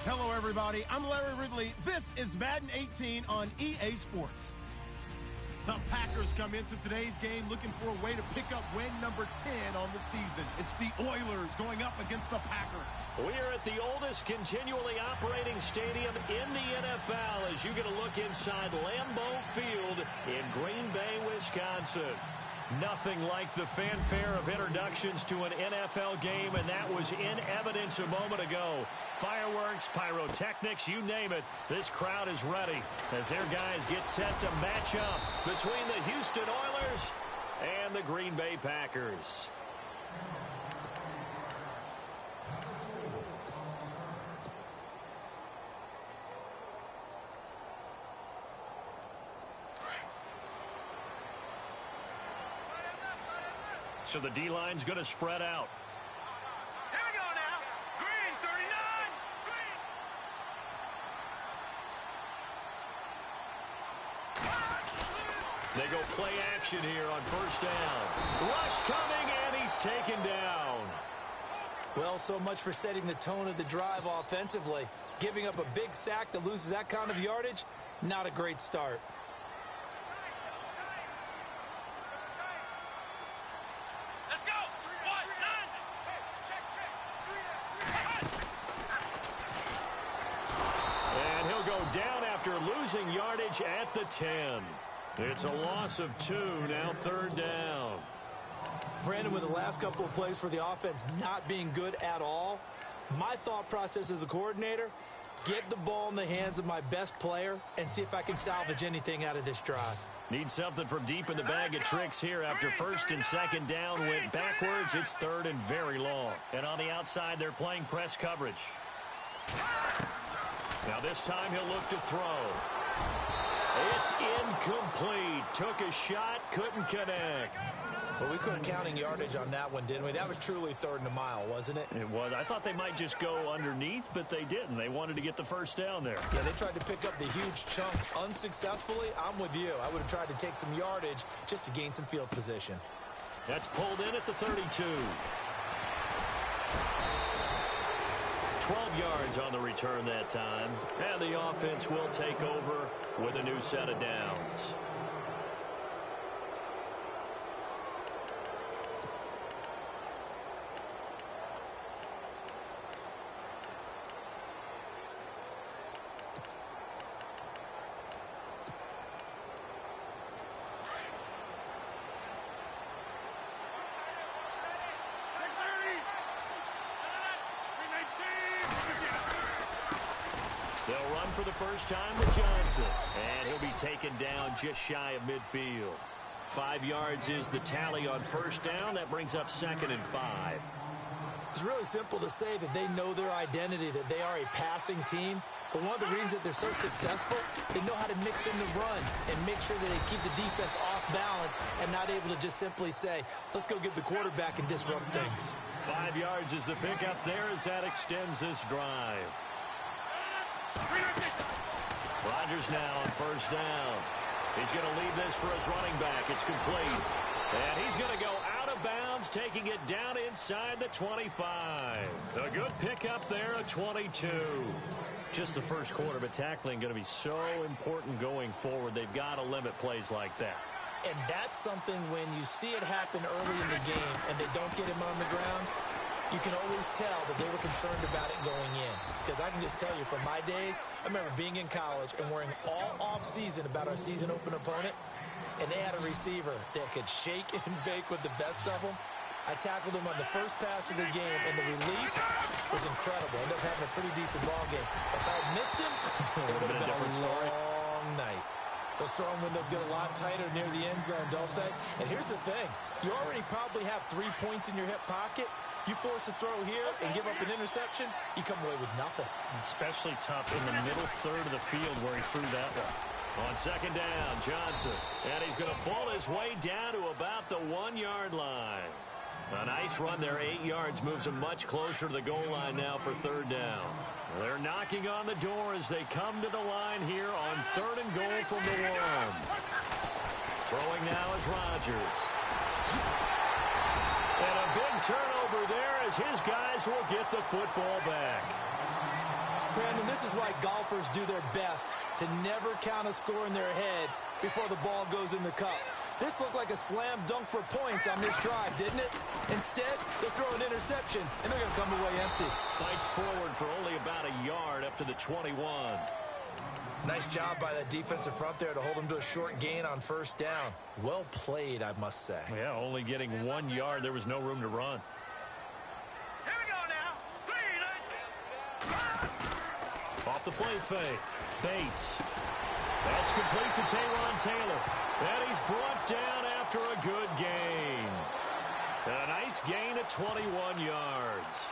Hello, everybody. I'm Larry Ridley. This is Madden 18 on EA Sports. The Packers come into today's game looking for a way to pick up win number 10 on the season. It's the Oilers going up against the Packers. We are at the oldest continually operating stadium in the NFL as you get a look inside Lambeau Field in Green Bay, Wisconsin. Nothing like the fanfare of introductions to an NFL game, and that was in evidence a moment ago. Fireworks, pyrotechnics, you name it. This crowd is ready as their guys get set to match up between the Houston Oilers and the Green Bay Packers. So the D-line's going to spread out. Here we go now. Green, 39. Green. They go play action here on first down. Rush coming, and he's taken down. Well, so much for setting the tone of the drive offensively. Giving up a big sack that loses that kind of yardage, not a great start. Down after losing yardage at the 10. It's a loss of 2, now third down. Brandon, with the last couple of plays for the offense not being good at all, my thought process as a coordinator, get the ball in the hands of my best player and see if I can salvage anything out of this drive. Need something from deep in the bag of tricks here after first and second down went backwards. It's third and very long. And on the outside, they're playing press coverage. Now this time he'll look to throw. It's incomplete. Took a shot, couldn't connect. Well, we couldn't counting yardage on that one, didn't we? That was truly third and a mile, wasn't it? It was. I thought they might just go underneath, but they didn't. They wanted to get the first down there. Yeah, they tried to pick up the huge chunk unsuccessfully. I'm with you. I would have tried to take some yardage just to gain some field position. That's pulled in at the 32. 12 yards on the return that time. And the offense will take over with a new set of downs. They'll run for the first time with Johnson. And he'll be taken down just shy of midfield. 5 yards is the tally on first down. That brings up second and 5. It's really simple to say that they know their identity, that they are a passing team. But one of the reasons that they're so successful, they know how to mix in the run and make sure that they keep the defense off balance and not able to just simply say, let's go get the quarterback and disrupt things. 5 yards is the pickup there as that extends this drive. Rodgers now on first down. He's going to leave this for his running back. It's complete. And he's going to go out of bounds, taking it down inside the 25. A good pickup there, a 22. Just the first quarter, but tackling going to be so important going forward. They've got to limit plays like that. And that's something when you see it happen early in the game and they don't get him on the ground, you can always tell that they were concerned about it going in. Because I can just tell you from my days, I remember being in college and worrying all off-season about our season open opponent, and they had a receiver that could shake and bake with the best of them. I tackled him on the first pass of the game, and the relief was incredible. I ended up having a pretty decent ball game. But if I had missed him, it would have been a long night. Those throwing windows get a lot tighter near the end zone, don't they? And here's the thing. You already probably have 3 points in your hip pocket. You force a throw here and give up an interception, you come away with nothing. Especially tough in the middle third of the field where he threw that one. On second down, Johnson. And he's going to pull his way down to about the 1 yard line. A nice run there, 8 yards, moves him much closer to the goal line now for third down. They're knocking on the door as they come to the line here on third and goal from the 1. Throwing now is Rodgers. And a big turnover there as his guys will get the football back. Brandon, this is why golfers do their best to never count a score in their head before the ball goes in the cup. This looked like a slam dunk for points on this drive, didn't it? Instead, they'll throw an interception, and they're going to come away empty. Fights forward for only about a yard up to the 21. Nice job by that defensive front there to hold them to a short gain on first down. Well played, I must say. Yeah, only getting 1 yard. There was no room to run. Here we go now. Off the play fake. Bates. That's complete to Tayron Taylor. And he's brought down after a good gain. A nice gain of 21 yards.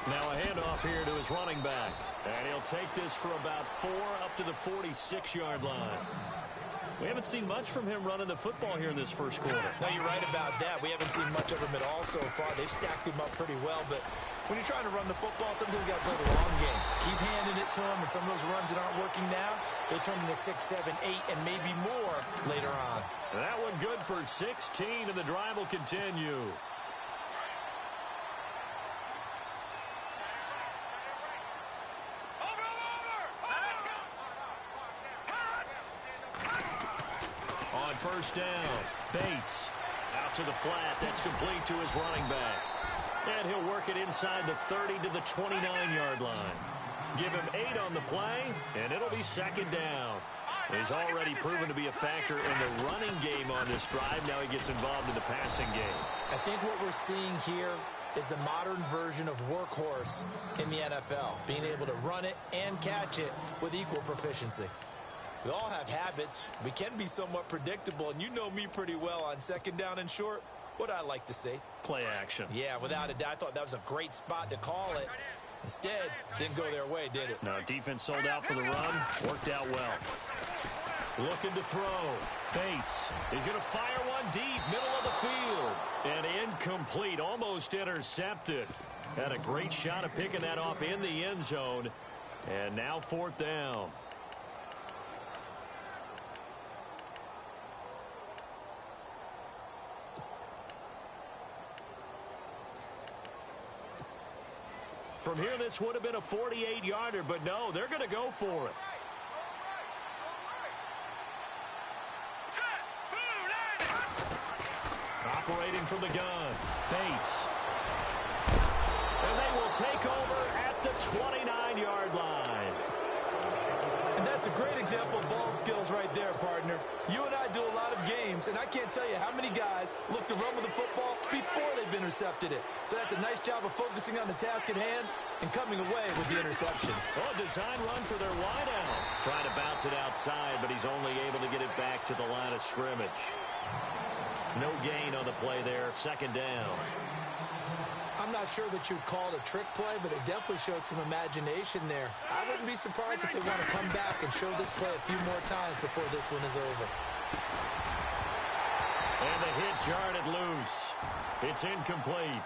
Now a handoff here to his running back. And he'll take this for about 4 up to the 46-yard line. We haven't seen much from him running the football here in this first quarter. No, you're right about that. We haven't seen much of him at all so far. They've stacked him up pretty well, but when you're trying to run the football, sometimes you got to play the long game. Keep handing it to him, and some of those runs that aren't working now, they turn into 6, 7, 8, and maybe more later on. That one good for 16, and the drive will continue. First down. Bates out to the flat. That's complete to his running back. And he'll work it inside the 30 to the 29-yard line. Give him 8 on the play, and it'll be second down. He's already proven to be a factor in the running game on this drive. Now he gets involved in the passing game. I think what we're seeing here is the modern version of workhorse in the NFL, being able to run it and catch it with equal proficiency. We all have habits. We can be somewhat predictable, and you know me pretty well on second down and short. What I like to see. Play action. Yeah, without a doubt, I thought that was a great spot to call it. Instead, didn't go their way, did it? No, defense sold out for the run. Worked out well. Looking to throw. Bates. He's going to fire one deep, middle of the field. And incomplete, almost intercepted. Had a great shot of picking that off in the end zone. And now fourth down. From here, this would have been a 48-yarder, but no, they're going to go for it. Operating from the gun, Bates. And they will take over at the 29-yard line. And that's a great example of ball skills right there, partner. You and I do a lot of games, and I can't tell you how many guys look to run with the football before they've intercepted it. So that's a nice job of focusing on the task at hand and coming away with the interception. Oh, design run for their wideout. Trying to bounce it outside, but he's only able to get it back to the line of scrimmage. No gain on the play there, second down. I'm not sure that you'd call it a trick play, but it definitely showed some imagination there. I wouldn't be surprised if they want to come back and show this play a few more times before this one is over. And the hit jarred it loose. It's incomplete.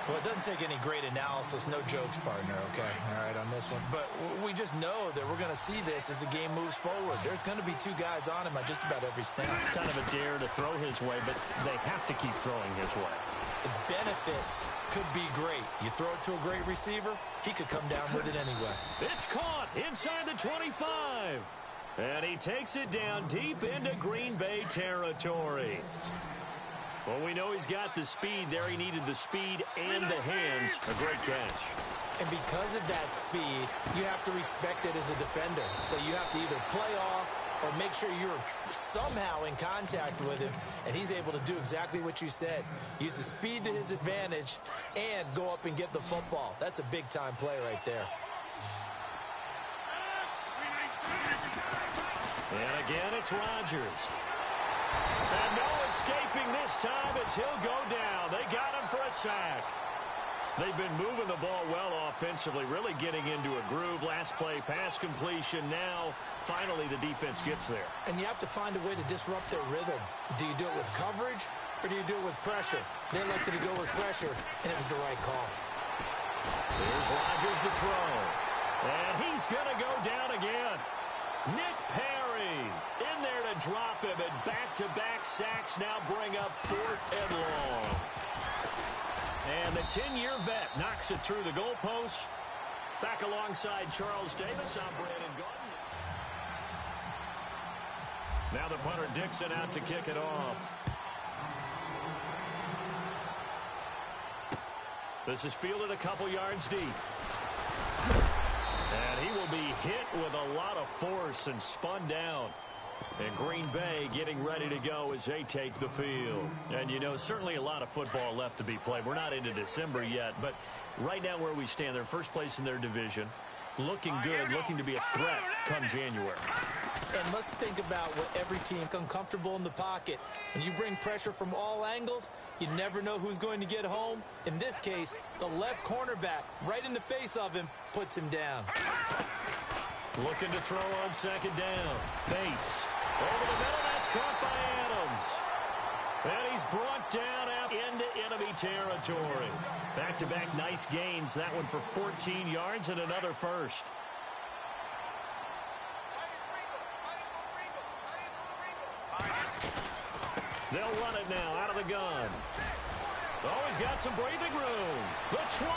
Well, it doesn't take any great analysis, no jokes, partner, okay? All right, on this one. But we just know that we're going to see this as the game moves forward. There's going to be 2 guys on him at just about every snap. It's kind of a dare to throw his way, but they have to keep throwing his way. The benefits could be great. You throw it to a great receiver, he could come down with it anyway. It's caught inside the 25. And he takes it down deep into Green Bay territory. Well, we know he's got the speed there. He needed the speed and the hands. A great catch. And because of that speed, you have to respect it as a defender. So you have to either play off or make sure you're somehow in contact with him, and he's able to do exactly what you said. Use the speed to his advantage and go up and get the football. That's a big-time play right there. And again, it's Rodgers. And no escaping this time as he'll go down. They got him for a sack. They've been moving the ball well offensively, really getting into a groove. Last play, pass completion. Now, finally, the defense gets there. And you have to find a way to disrupt their rhythm. Do you do it with coverage, or do you do it with pressure? They elected to go with pressure, and it was the right call. Here's Rodgers to throw. And he's going to go down again. Nick Perry in there to drop him, and back-to-back sacks now bring up 4th and long. And the 10-year vet knocks it through the goalpost. Back alongside Charles Davis, I'm Brandon Gordon. Now the punter Dixon out to kick it off. This is fielded a couple yards deep. And he will be hit with a lot of force and spun down. And Green Bay getting ready to go as they take the field. And, you know, certainly a lot of football left to be played. We're not into December yet, but right now where we stand, they're first place in their division. Looking good, looking to be a threat come January. And let's think about what every team uncomfortable in the pocket. When you bring pressure from all angles, you never know who's going to get home. In this case, the left cornerback, right in the face of him, puts him down. Looking to throw on second down. Bates. Over the middle, that's caught by Adams. And he's brought down out into enemy territory. Back-to-back nice gains. That one for 14 yards and another first. They'll run it now out of the gun. Oh, he's got some breathing room. The 20.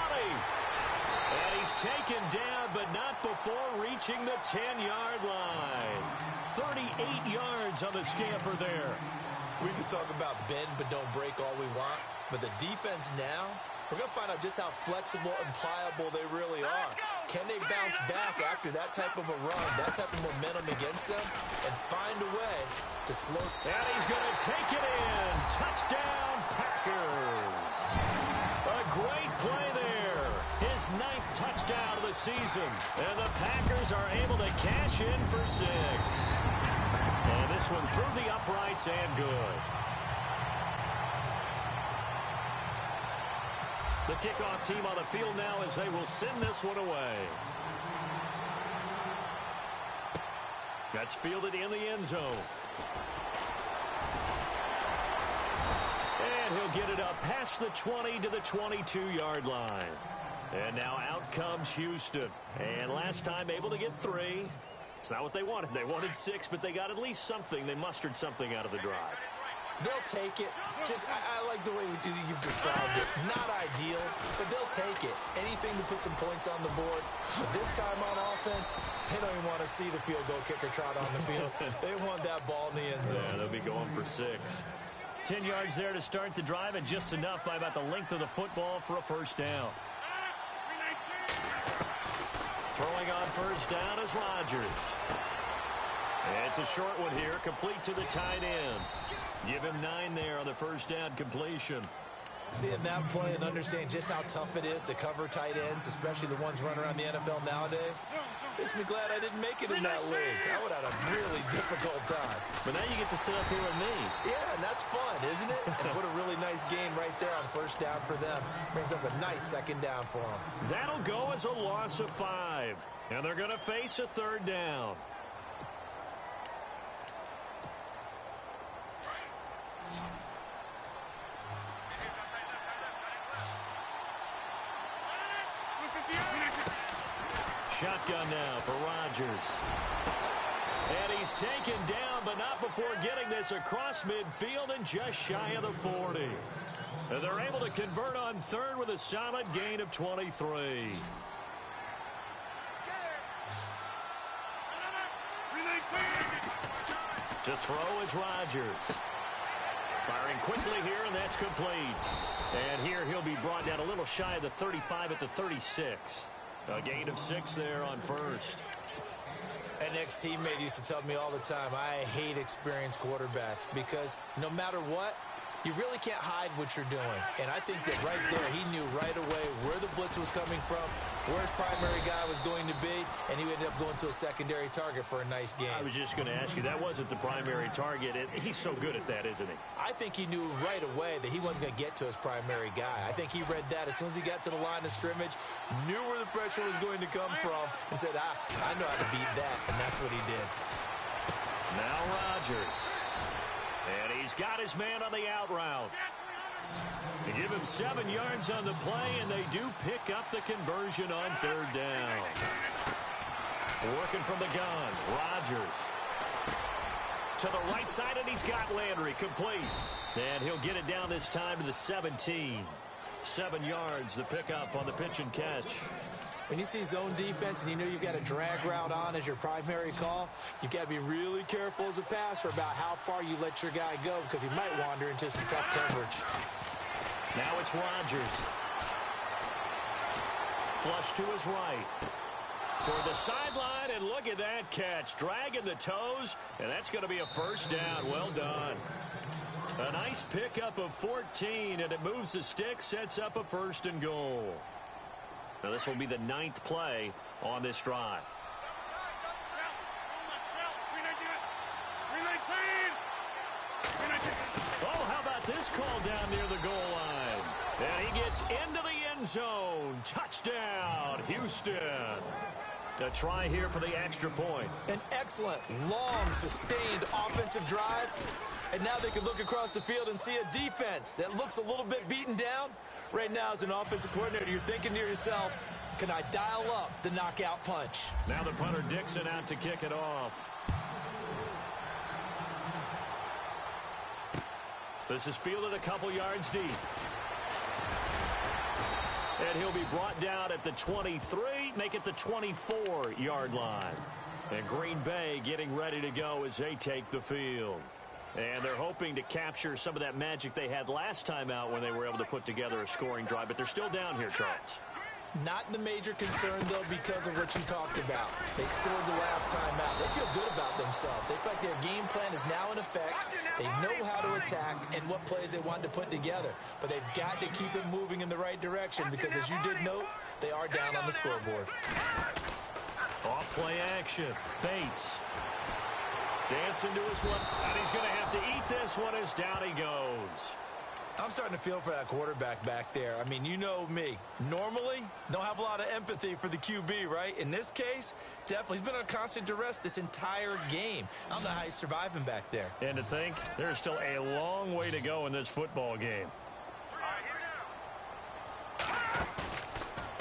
And he's taken down, but not before reaching the 10-yard line. 38 yards on the scamper there. We could talk about bend but don't break all we want, but the defense now, we're going to find out just how flexible and pliable they really are. Can they bounce back after that type of a run, that type of momentum against them, and find a way to slow? And he's going to take it in. Touchdown, Packers. A great play there. His 9th touchdown of the season. And the Packers are able to cash in for 6. And this one through the uprights and good. The kickoff team on the field now as they will send this one away. That's fielded in the end zone. And he'll get it up past the 20 to the 22-yard line. And now out comes Houston. And last time able to get 3. It's not what they wanted. They wanted 6, but they got at least something. They mustered something out of the drive. They'll take it. I like the way you've described it. Not ideal, but they'll take it. Anything to put some points on the board. But this time on offense, they don't even want to see the field goal kicker trot on the field. They want that ball in the end zone. Yeah, they'll be going for 6. 10 yards there to start the drive, and just enough by about the length of the football for a first down. Throwing on first down is Rodgers. It's a short one here, complete to the tight end. Give him 9 there on the first down completion. Seeing that play and understanding just how tough it is to cover tight ends, especially the ones running around the NFL nowadays, makes me glad I didn't make it in that league. I would have had a really difficult time. But now you get to sit up here with me. Yeah, and that's fun, isn't it? And what a really nice game right there on first down for them. Brings up a nice second down for them. That'll go as a loss of 5. And they're going to face a third down. Shotgun now for Rodgers. And he's taken down, but not before getting this across midfield and just shy of the 40. And they're able to convert on third with a solid gain of 23. To throw is Rodgers. Firing quickly here, and that's complete. And here he'll be brought down a little shy of the 35 at the 36. A gain of 6 there on first. An ex-teammate used to tell me all the time, I hate experienced quarterbacks because no matter what, You really can't hide what you're doing. And I think that right there, he knew right away where the blitz was coming from, where his primary guy was going to be, and he ended up going to a secondary target for a nice game. I was just going to ask you, that wasn't the primary target. He's so good at that, isn't he? I think he knew right away that he wasn't going to get to his primary guy. I think he read that as soon as he got to the line of scrimmage, knew where the pressure was going to come from, and said, I know how to beat that, and that's what he did. Now Rodgers. And he's got his man on the out route. They give him 7 yards on the play, and they do pick up the conversion on 3rd down. Working from the gun, Rodgers. To the right side, and he's got Landry complete. And he'll get it down this time to the 17. 7 yards, the pickup on the pitch and catch. When you see zone defense and you know you've got a drag route on as your primary call, you've got to be really careful as a passer about how far you let your guy go because he might wander into some tough coverage. Now it's Rodgers. Flush to his right. Toward the sideline, and look at that catch. Dragging the toes, and that's going to be a 1st down. Well done. A nice pickup of 14, and it moves the stick, sets up a 1st and goal. Now this will be the 9th play on this drive. Oh, how about this call down near the goal line? And he gets into the end zone. Touchdown, Houston. A try here for the extra point. An excellent, long, sustained offensive drive. And now they can look across the field and see a defense that looks a little bit beaten down. Right now, as an offensive coordinator, you're thinking to yourself, can I dial up the knockout punch? Now the punter Dixon out to kick it off. This is fielded a couple yards deep. And he'll be brought down at the 23, make it the 24-yard line. And Green Bay getting ready to go as they take the field. And they're hoping to capture some of that magic they had last time out when they were able to put together a scoring drive. But they're still down here, Charles. Not the major concern, though, because of what you talked about. They scored the last time out. They feel good about themselves. They feel like their game plan is now in effect. They know how to attack and what plays they want to put together. But they've got to keep it moving in the right direction because, as you did note, they are down on the scoreboard. Off play action. Bates. Dancing to his left. And he's going to have to eat this one as down he goes. I'm starting to feel for that quarterback back there. I mean, you know me. Normally, don't have a lot of empathy for the QB, right? In this case, definitely. He's been on constant duress this entire game. I don't know how he's surviving back there. And to think, there's still a long way to go in this football game.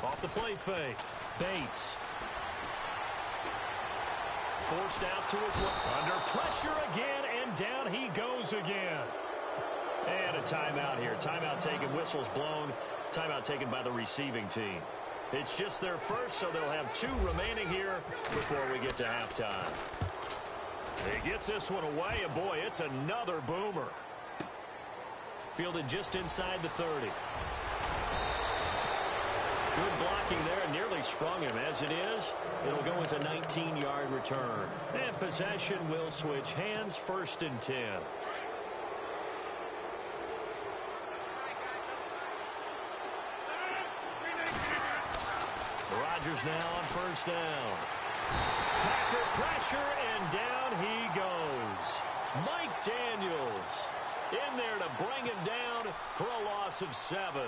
Off the play fake. Bates. Forced out to his left. Under pressure again, and down he goes again. And a timeout here. Timeout taken, whistles blown. Timeout taken by the receiving team. It's just their first, so they'll have 2 remaining here before we get to halftime. He gets this one away, and boy, it's another boomer. Fielded just inside the 30. Good blocking there, nearly sprung him. As it is, it'll go as a 19-yard return. And possession will switch hands, 1st and 10. Rodgers now on 1st down. Packer pressure, and down he goes. Mike Daniels in there to bring him down for a loss of 7.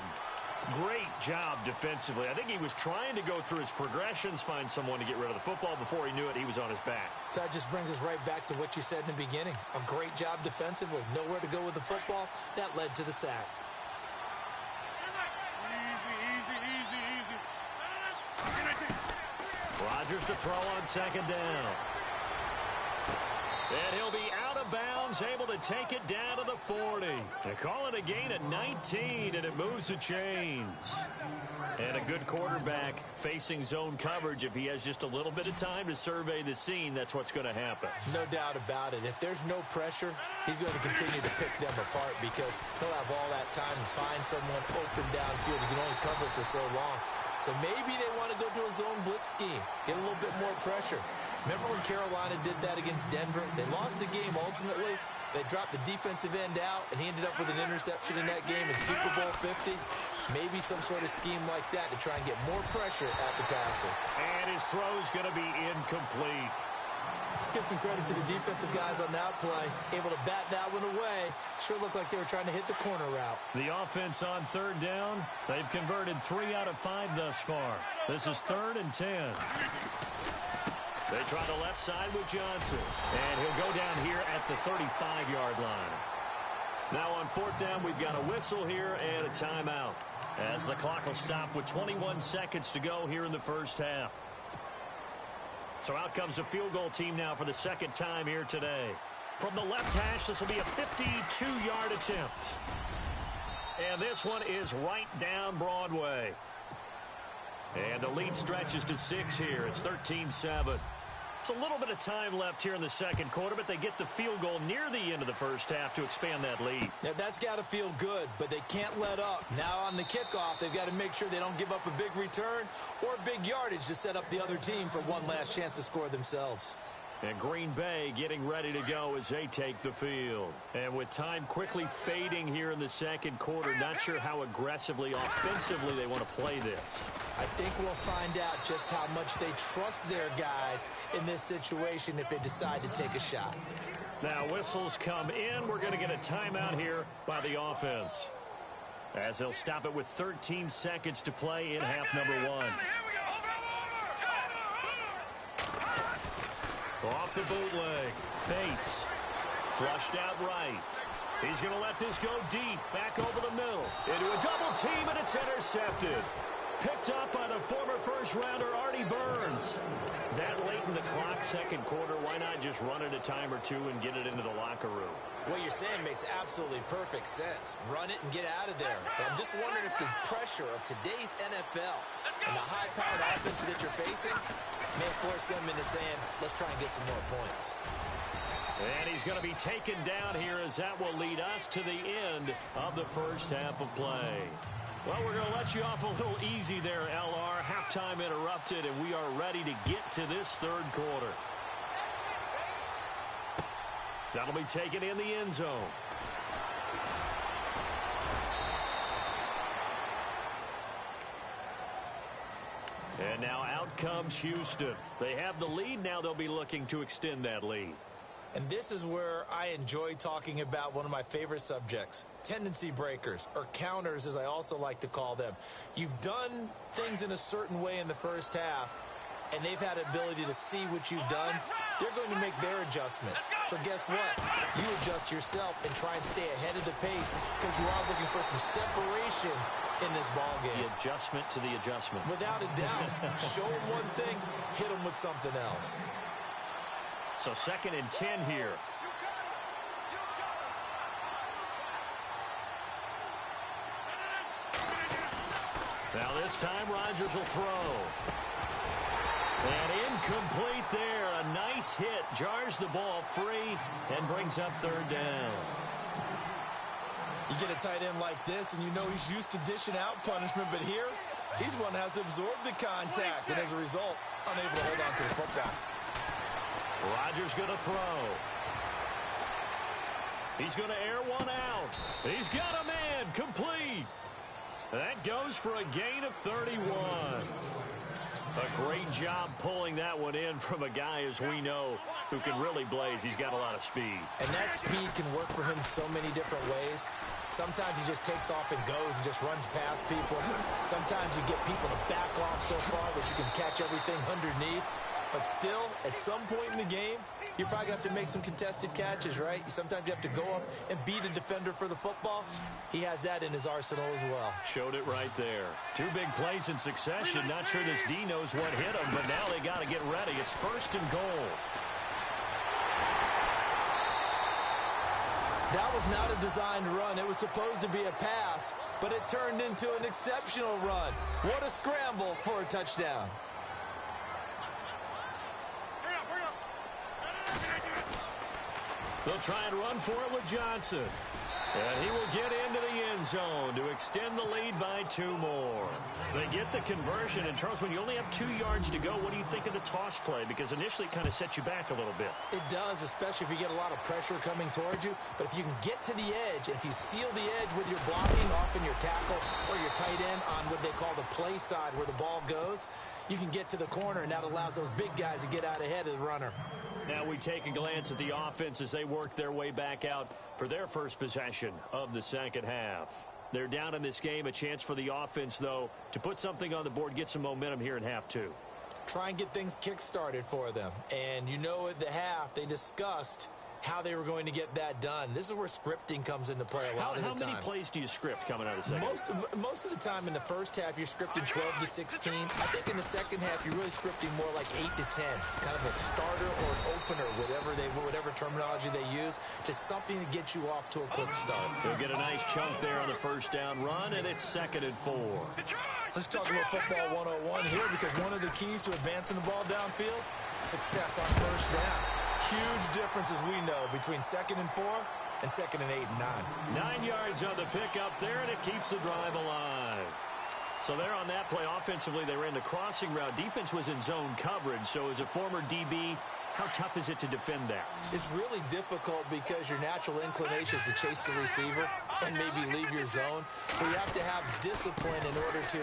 Great job defensively. I think he was trying to go through his progressions, find someone to get rid of the football. Before he knew it, he was on his back. So that just brings us right back to what you said in the beginning. A great job defensively. Nowhere to go with the football. That led to the sack. Rodgers to throw on 2nd down. And he'll be out of bounds, able to take it down to the 40. They call it a gain of 19, and it moves the chains. And a good quarterback facing zone coverage. If he has just a little bit of time to survey the scene, that's what's going to happen. No doubt about it. If there's no pressure, he's going to continue to pick them apart because he'll have all that time to find someone open downfield. He can only cover for so long. So maybe they want to go to a zone blitz scheme, get a little bit more pressure. Remember when Carolina did that against Denver? They lost the game ultimately, They dropped the defensive end out, and he ended up with an interception in that game in Super Bowl 50. Maybe some sort of scheme like that to try and get more pressure at the passer. And his throw's going to be incomplete. Let's give some credit to the defensive guys on that play. Able to bat that one away. Sure looked like they were trying to hit the corner route. The offense on third down. They've converted 3 out of 5 thus far. This is 3rd and 10. They try the left side with Johnson. And he'll go down here at the 35-yard line. Now on 4th down, we've got a whistle here and a timeout, as the clock will stop with 21 seconds to go here in the first half. So out comes the field goal team now for the second time here today. From the left hash, this will be a 52-yard attempt. And this one is right down Broadway. And the lead stretches to 6 here. It's 13-7. It's a little bit of time left here in the second quarter, but they get the field goal near the end of the first half to expand that lead. Yeah, that's got to feel good, but they can't let up. Now on the kickoff, they've got to make sure they don't give up a big return or big yardage to set up the other team for one last chance to score themselves. And Green Bay getting ready to go as they take the field. And with time quickly fading here in the second quarter, not sure how aggressively, offensively they want to play this. I think we'll find out just how much they trust their guys in this situation if they decide to take a shot. Now whistles come in. We're going to get a timeout here by the offense, as they'll stop it with 13 seconds to play in half number 1. Off the bootleg. Bates. Flushed out right. He's going to let this go deep. Back over the middle. Into a double team, and it's intercepted. Picked up by the former first-rounder, Artie Burns. That late in the clock, second quarter, why not just run it a time or two and get it into the locker room? What you're saying makes absolutely perfect sense. Run it and get out of there. But I'm just wondering if the pressure of today's NFL and the high-powered offenses that you're facing may force them into saying, let's try and get some more points. And he's going to be taken down here, as that will lead us to the end of the first half of play. Well, we're going to let you off a little easy there, LR. Halftime interrupted, and we are ready to get to this third quarter. That'll be taken in the end zone. And now out comes Houston. They have the lead. Now they'll be looking to extend that lead. And this is where I enjoy talking about one of my favorite subjects, tendency breakers, or counters as I also like to call them. You've done things in a certain way in the first half, and they've had the ability to see what you've done. They're going to make their adjustments. So guess what? You adjust yourself and try and stay ahead of the pace, because you are looking for some separation in this ball game. The adjustment to the adjustment. Without a doubt. Show them one thing, hit them with something else. So 2nd and 10 here. Now this time Rodgers will throw. And incomplete there. A nice hit. Jars the ball free and brings up 3rd down. You get a tight end like this, and you know he's used to dishing out punishment, but here, he's one that has to absorb the contact, and as a result, unable to hold on to the football. Rodgers going to throw. He's going to air one out. He's got a man. Complete. That goes for a gain of 31. A great job pulling that one in from a guy, as we know, who can really blaze. He's got a lot of speed. And that speed can work for him so many different ways. Sometimes he just takes off and goes and just runs past people. Sometimes you get people to back off so far that you can catch everything underneath. But still, at some point in the game, you're probably going to have to make some contested catches, right? Sometimes you have to go up and beat a defender for the football. He has that in his arsenal as well. Showed it right there. 2 big plays in succession. Not sure this D knows what hit him, but now they got to get ready. It's 1st and goal. That was not a designed run. It was supposed to be a pass, but it turned into an exceptional run. What a scramble for a touchdown. They'll try and run for it with Johnson. And he will get into the end zone to extend the lead by 2 more. They get the conversion. And, Charles, when you only have 2 yards to go, what do you think of the toss play? Because initially it kind of sets you back a little bit. It does, especially if you get a lot of pressure coming towards you. But if you can get to the edge, and if you seal the edge with your blocking, often your tackle or your tight end on what they call the play side where the ball goes, you can get to the corner, and that allows those big guys to get out ahead of the runner. Now we take a glance at the offense as they work their way back out for their first possession of the second half. They're down in this game. A chance for the offense, though, to put something on the board, get some momentum here in half 2. Try and get things kick-started for them. And you know at the half, they discussed how they were going to get that done. This is where scripting comes into play a lot of the time. How many plays do you script coming out of the second? Most of the time in the first half, you're scripting 12 to 16. I think in the second half, you're really scripting more like 8 to 10. Kind of a starter or an opener, whatever terminology they use. Just something to get you off to a quick start. They'll get a nice chunk there on the first down run, and it's 2nd and 4. Let's talk about football 101 here, because one of the keys to advancing the ball downfield, success on first down. Huge difference, as we know, between 2nd and 4 and 2nd and 8 and 9. 9 yards on the pickup there, and it keeps the drive alive. So there on that play, offensively, they ran the crossing route. Defense was in zone coverage, so as a former DB, how tough is it to defend that? It's really difficult because your natural inclination is to chase the receiver and maybe leave your zone. So you have to have discipline in order to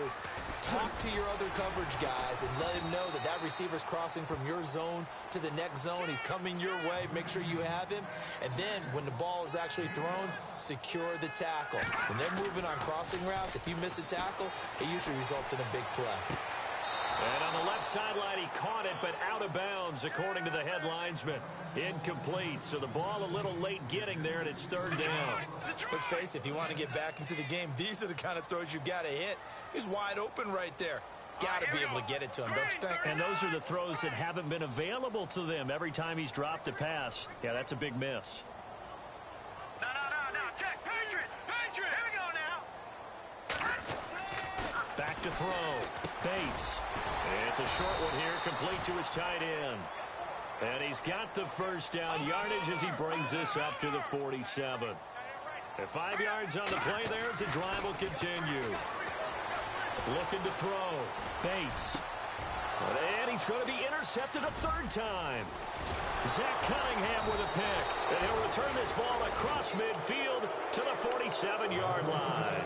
talk to your other coverage guys and let him know that that receiver's crossing from your zone to the next zone. He's coming your way. Make sure you have him. And then when the ball is actually thrown, secure the tackle. When they're moving on crossing routes, if you miss a tackle, it usually results in a big play. And on the left sideline, he caught it, but out of bounds, according to the head linesman. Incomplete, so the ball a little late getting there, and it's 3rd down. Let's face it, if you want to get back into the game, these are the kind of throws you got to hit. He's wide open right there. Got to be able to get it to him, don't you think? And those are the throws that haven't been available to them every time he's dropped a pass. Yeah, that's a big miss. No. Check. Patriot. Here we go now. Back to throw. Bates. It's a short one here, complete to his tight end. And he's got the first down yardage as he brings this up to the 47. At 5 yards on the play there, it's a drive will continue. Looking to throw. Bates. And he's going to be intercepted a 3rd time. Zach Cunningham with a pick. And he'll return this ball across midfield to the 47-yard line.